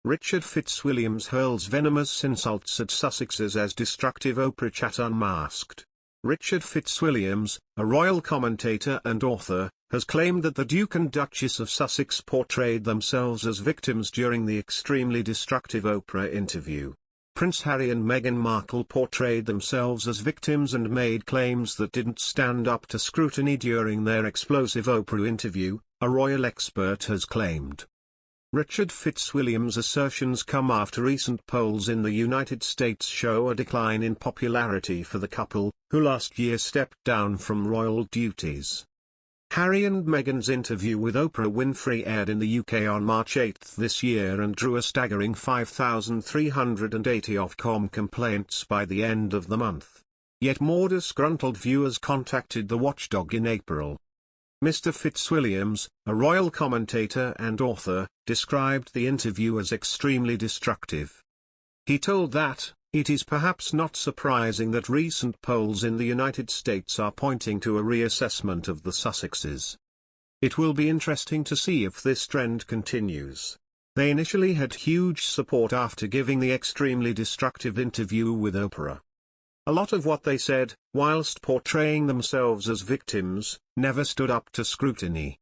Richard Fitzwilliams hurls venomous insults at Sussexes as destructive Oprah chat unmasked. Richard Fitzwilliams, a royal commentator and author, has claimed that the Duke and Duchess of Sussex portrayed themselves as victims during the extremely destructive Oprah interview. Prince Harry and Meghan Markle portrayed themselves as victims and made claims that didn't stand up to scrutiny during their explosive Oprah interview, a royal expert has claimed. Richard Fitzwilliams' assertions come after recent polls in the United States show a decline in popularity for the couple, who last year stepped down from royal duties. Harry and Meghan's interview with Oprah Winfrey aired in the UK on March 8 this year and drew a staggering 5,380 Ofcom complaints by the end of the month. Yet more disgruntled viewers contacted the watchdog in April. Mr. Fitzwilliams, a royal commentator and author, described the interview as extremely destructive. He told that, "It is perhaps not surprising that recent polls in the United States are pointing to a reassessment of the Sussexes. It will be interesting to see if this trend continues. They initially had huge support after giving the extremely destructive interview with Oprah. A lot of what they said, whilst portraying themselves as victims, never stood up to scrutiny.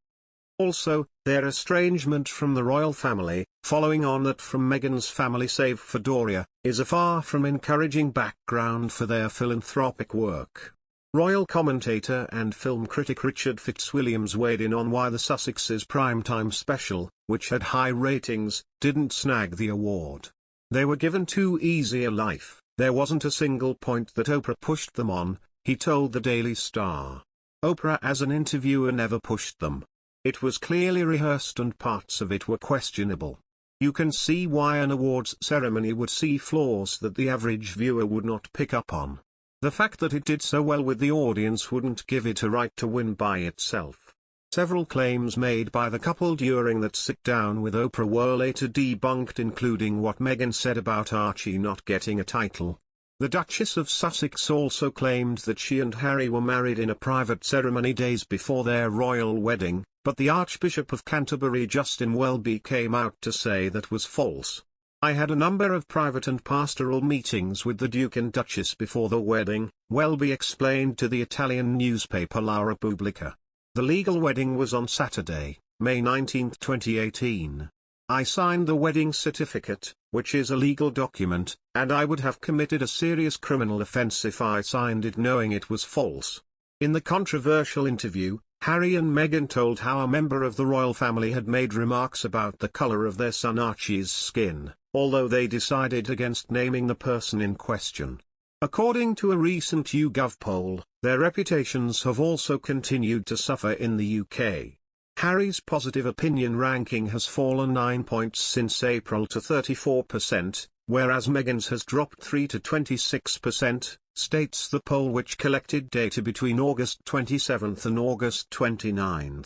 Also, their estrangement from the royal family, following on that from Meghan's family save for Doria, is a far from encouraging background for their philanthropic work." Royal commentator and film critic Richard Fitzwilliams weighed in on why the Sussexes' primetime special, which had high ratings, didn't snag the award. "They were given too easy a life. There wasn't a single point that Oprah pushed them on," he told the Daily Star. "Oprah as an interviewer never pushed them. It was clearly rehearsed and parts of it were questionable. You can see why an awards ceremony would see flaws that the average viewer would not pick up on. The fact that it did so well with the audience wouldn't give it a right to win by itself." Several claims made by the couple during that sit-down with Oprah were later debunked, including what Meghan said about Archie not getting a title. The Duchess of Sussex also claimed that she and Harry were married in a private ceremony days before their royal wedding, but the Archbishop of Canterbury Justin Welby came out to say that was false. "I had a number of private and pastoral meetings with the Duke and Duchess before the wedding," Welby explained to the Italian newspaper La Repubblica. "The legal wedding was on Saturday, May 19, 2018. I signed the wedding certificate, which is a legal document, and I would have committed a serious criminal offense if I signed it knowing it was false." In the controversial interview, Harry and Meghan told how a member of the royal family had made remarks about the color of their son Archie's skin, although they decided against naming the person in question. According to a recent YouGov poll, their reputations have also continued to suffer in the UK. Harry's positive opinion ranking has fallen 9 points since April to 34%, whereas Meghan's has dropped 3 to 26%, states the poll, which collected data between August 27 and August 29.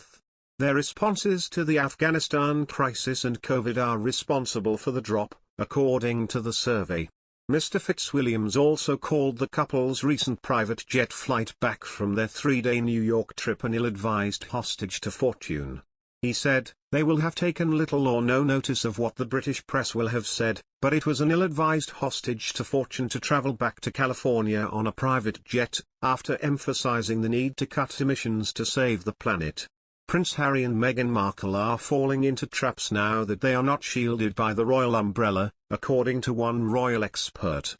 Their responses to the Afghanistan crisis and COVID are responsible for the drop, according to the survey. Mr. Fitzwilliams also called the couple's recent private jet flight back from their 3-day New York trip an ill-advised hostage to fortune. He said, "They will have taken little or no notice of what the British press will have said, but it was an ill-advised hostage to fortune to travel back to California on a private jet, after emphasizing the need to cut emissions to save the planet." Prince Harry and Meghan Markle are falling into traps now that they are not shielded by the royal umbrella, according to one royal expert.